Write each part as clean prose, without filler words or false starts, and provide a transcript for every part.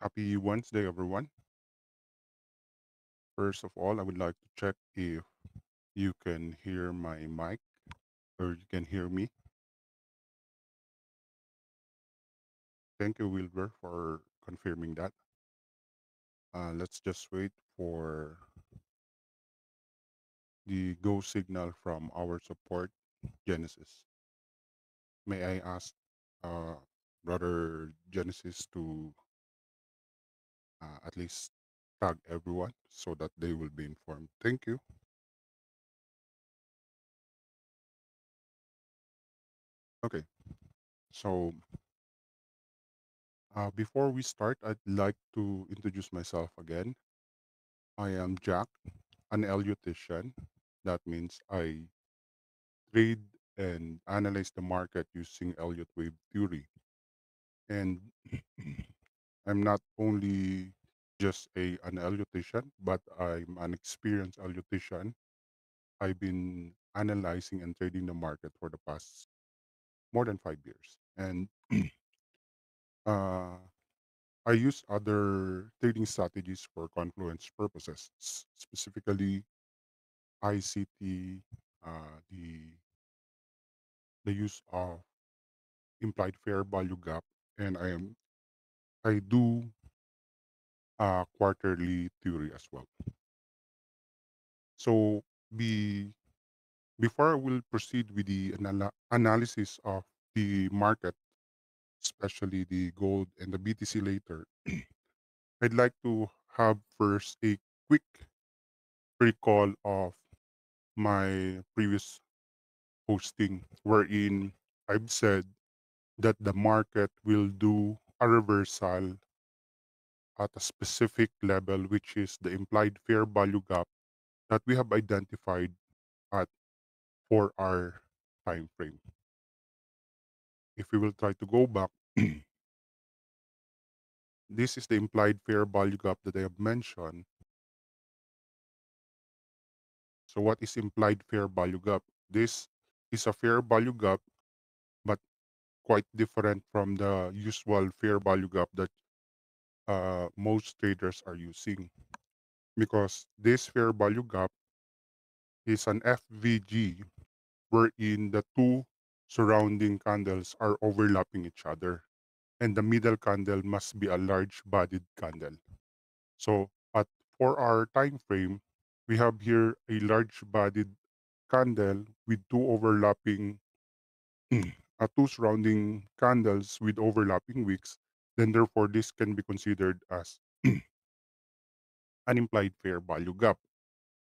Happy Wednesday, everyone. First of all, I would like to check if you can hear my mic or you can hear me. Thank you, Wilbur, for confirming that. Let's just wait for the go signal from our support, Genesis. May I ask uh, Brother Genesis to at least tag everyone so that they will be informed? Thank you. Okay, so before we start, I'd like to introduce myself again. I am Jack, an Elliottician. That means I trade and analyze the market using Elliott wave theory. And I'm not only just an Elliottician, but I'm an experienced Elliottician. I've been analyzing and trading the market for the past more than 5 years. And uh, I use other trading strategies for confluence purposes, specifically ICT, the use of implied fair value gap, and I do quarterly theory as well. So be before I will proceed with the analysis of the market, especially the gold and the BTC later, I'd like to have first a quick recall of my previous posting wherein I've said that the market will do a reversal at a specific level, which is the implied fair value gap that we have identified at 4-hour time frame. If we will try to go back, this is the implied fair value gap that I have mentioned. So what is implied fair value gap? This is a fair value gap, but quite different from the usual fair value gap that most traders are using, because this fair value gap is an FVG wherein the two surrounding candles are overlapping each other, and the middle candle must be a large bodied candle. So at 4-hour time frame, we have here a large bodied candle with two surrounding candles with overlapping wicks. Then therefore this can be considered as an implied fair value gap.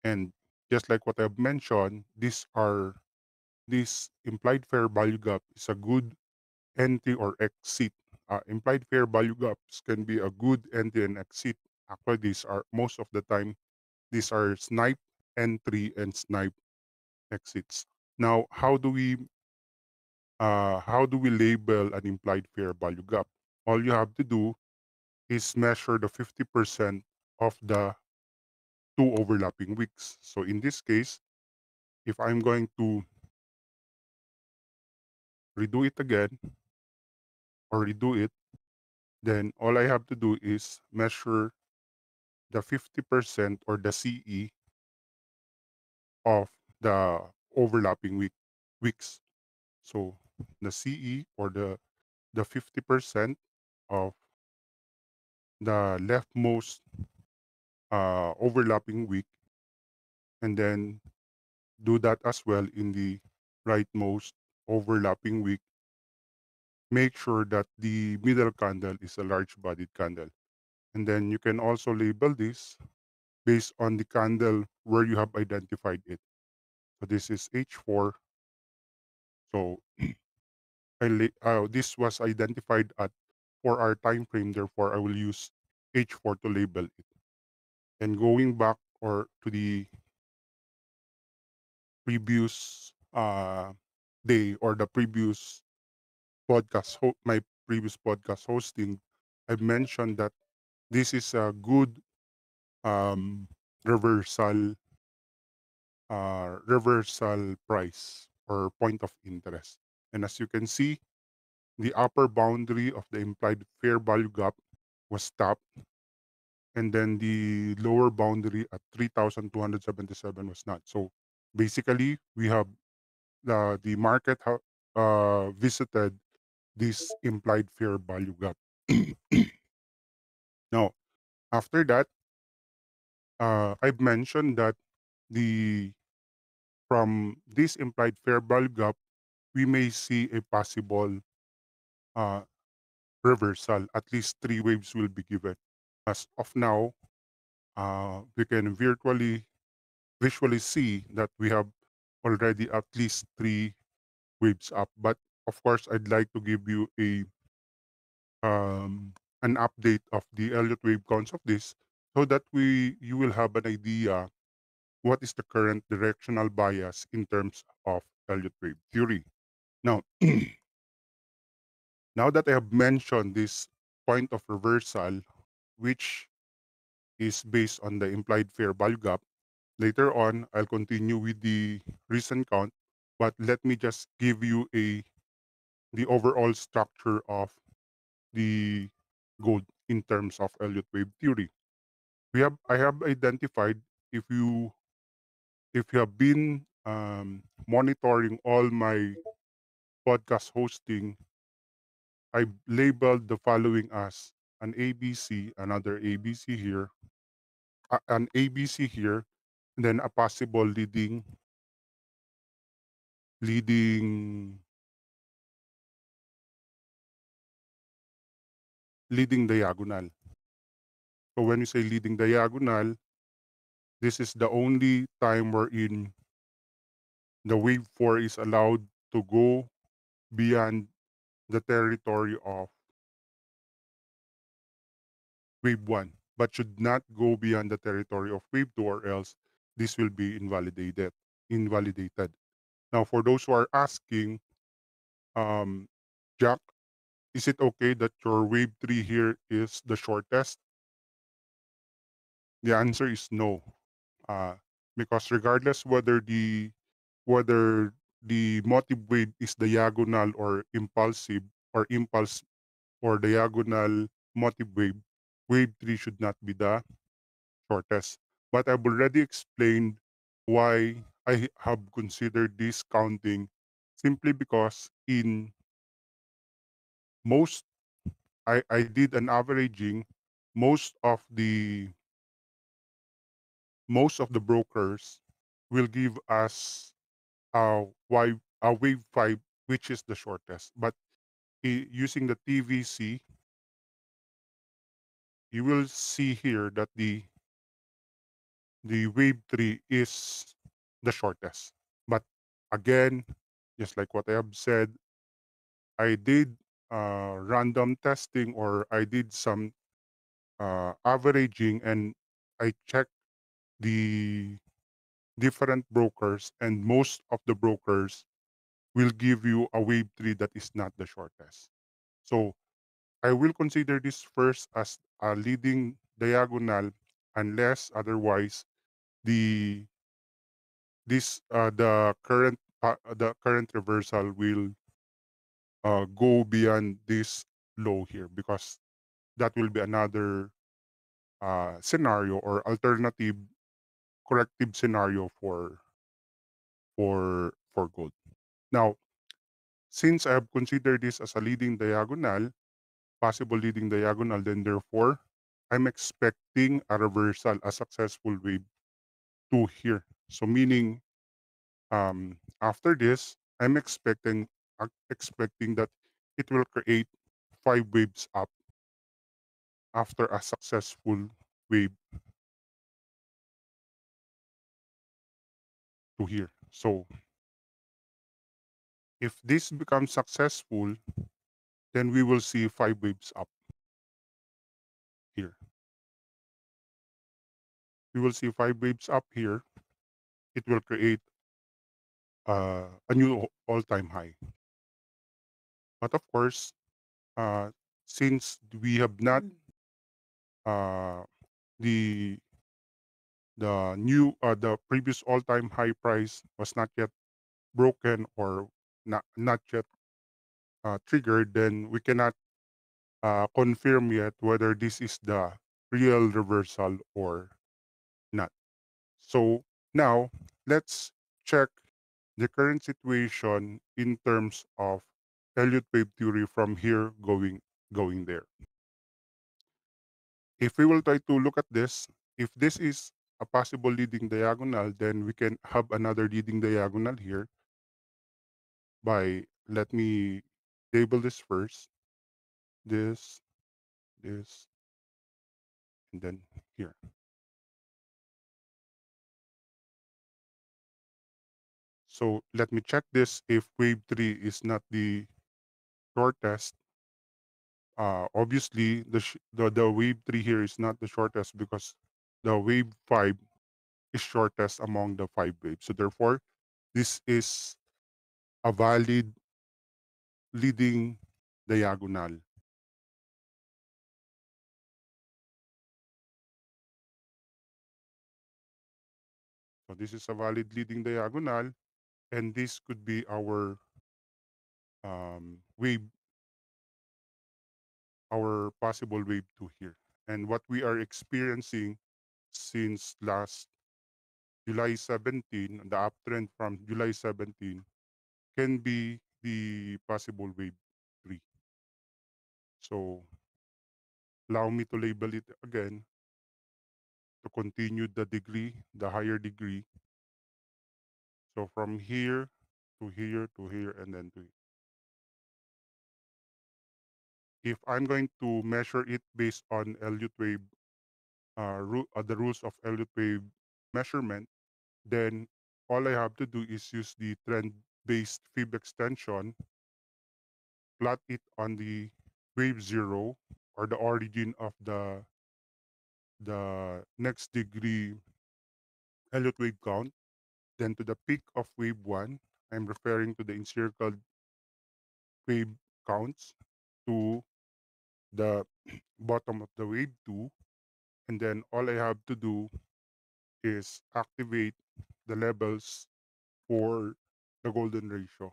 And just like what I've mentioned, this implied fair value gap is a good entry or exit. Implied fair value gaps can be a good entry and exit. Actually, these are most of the time these are snipe entry and snipe exits. Now, how do we label an implied fair value gap? All you have to do is measure the 50% of the two overlapping wicks. So in this case, if I'm going to redo it again or redo it, then all I have to do is measure the 50% or the CE of the overlapping wicks. So the CE or the 50% of the leftmost overlapping wick, and then do that as well in the rightmost overlapping wick. Make sure that the middle candle is a large bodied candle. And then you can also label this based on the candle where you have identified it. So this is H4. So this was identified at 4-hour time frame. Therefore, I will use H4 to label it. And going back or to the previous day or the previous my previous podcast hosting, I mentioned that this is a good um, reversal reversal price or point of interest. And as you can see, the upper boundary of the implied fair value gap was stopped, and then the lower boundary at 3,277 was not. So basically, we have the market visited this implied fair value gap. Now, after that, I've mentioned that the from this implied fair value gap, we may see a possible uh, reversal. At least three waves will be given. As of now, we can visually see that we have already at least three waves up. But of course, I'd like to give you a an update of the Elliott wave counts of this, so that you will have an idea what is the current directional bias in terms of Elliott wave theory. Now, now that I have mentioned this point of reversal, which is based on the implied fair value gap, later on I'll continue with the recent count, but let me just give you the overall structure of the gold in terms of Elliott wave theory. I have identified, if you have been monitoring all my podcast hosting, I labeled the following as an ABC, another ABC here, an ABC here, and then a possible leading leading diagonal. So when you say leading diagonal, this is the only time wherein the wave 4 is allowed to go beyond the territory of wave 1, but should not go beyond the territory of wave 2, or else this will be invalidated. Now, for those who are asking, um, Jack, is it okay that your wave 3 here is the shortest? The answer is no. Uh, because regardless whether the motive wave is diagonal or impulsive, or impulse or diagonal motive wave, wave 3 should not be the shortest. But I've already explained why I have considered this counting, simply because in most I did an averaging. Most of the most of the brokers will give us a wave 5, which is the shortest. But using the TVC, you will see here that the wave 3 is the shortest. But again, just like what I have said, I did random testing, or I did some averaging, and I checked the different brokers, and most of the brokers will give you a wave 3 that is not the shortest. So I will consider this first as a leading diagonal, unless otherwise the the current reversal will go beyond this low here, because that will be another scenario, or alternative corrective scenario for gold. Now, since I have considered this as a leading diagonal, possible leading diagonal, then therefore I'm expecting a reversal, a successful wave 2 here. So meaning, after this, I'm expecting that it will create 5 waves up after a successful wave to here. So if this becomes successful, then we will see 5 waves up here. We will see 5 waves up here. It will create a new all-time high. But of course, uh, since we have not uh, the the previous all-time high price was not yet broken, or not yet triggered, then we cannot confirm yet whether this is the real reversal or not. So now let's check the current situation in terms of Elliott wave theory from here going there. If we will try to look at this, if this is a possible leading diagonal, then we can have another leading diagonal here by, let me label this first, this, this, and then here. So let me check this if wave 3 is not the shortest. Obviously, the wave 3 here is not the shortest because the wave 5 is shortest among the 5 waves. So therefore, this is a valid leading diagonal. So this is a valid leading diagonal, and this could be our wave, our possible wave 2 here. And what we are experiencing since last July 17, the uptrend from July 17 can be the possible wave 3. So allow me to label it again to continue the degree, the higher degree. So from here to here to here and then to here. If I'm going to measure it based on Elliott wave, the rules of Elliott wave measurement, then all I have to do is use the trend-based fib extension, plot it on the wave zero or the origin of the next degree Elliott wave count. Then to the peak of wave 1, I'm referring to the encircled wave counts to the bottom of the wave 2. And then all I have to do is activate the levels for the golden ratio.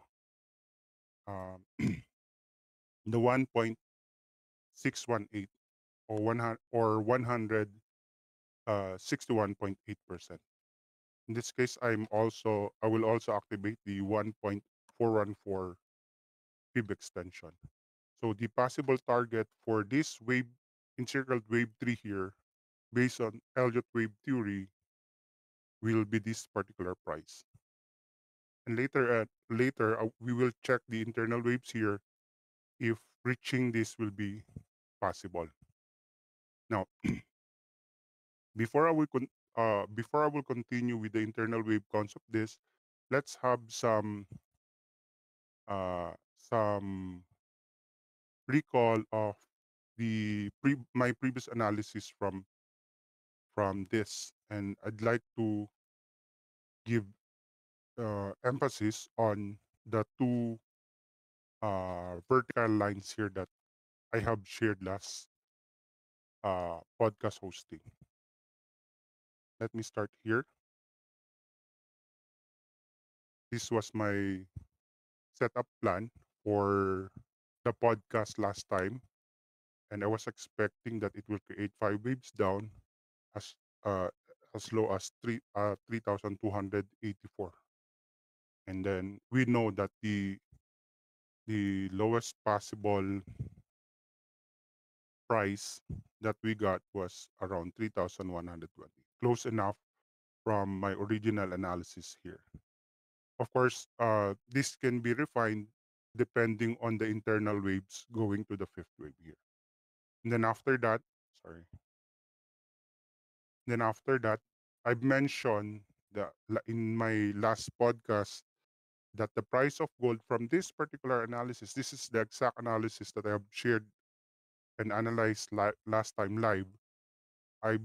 The 1.618 or 100 or 161.8%. In this case, I will also activate the 1.414 fib extension. So the possible target for this wave encircled wave 3 here, based on Elliott wave theory, will be this particular price. And later we will check the internal waves here if reaching this will be possible. Now, before I will before I will continue with the internal wave concept, this let's have some recall of my previous analysis from this, and I'd like to give emphasis on the two vertical lines here that I have shared last podcast hosting. Let me start here. This was my setup plan for the podcast last time, and I was expecting that it will create 5 waves down as uh, as low as 3,284, and then we know that the lowest possible price that we got was around 3,120, close enough from my original analysis here. Of course, this can be refined depending on the internal waves going to the fifth wave here. And then after that, sorry, then after that, I've mentioned in my last podcast that the price of gold from this particular analysis, this is the exact analysis that I have shared and analyzed last time live. I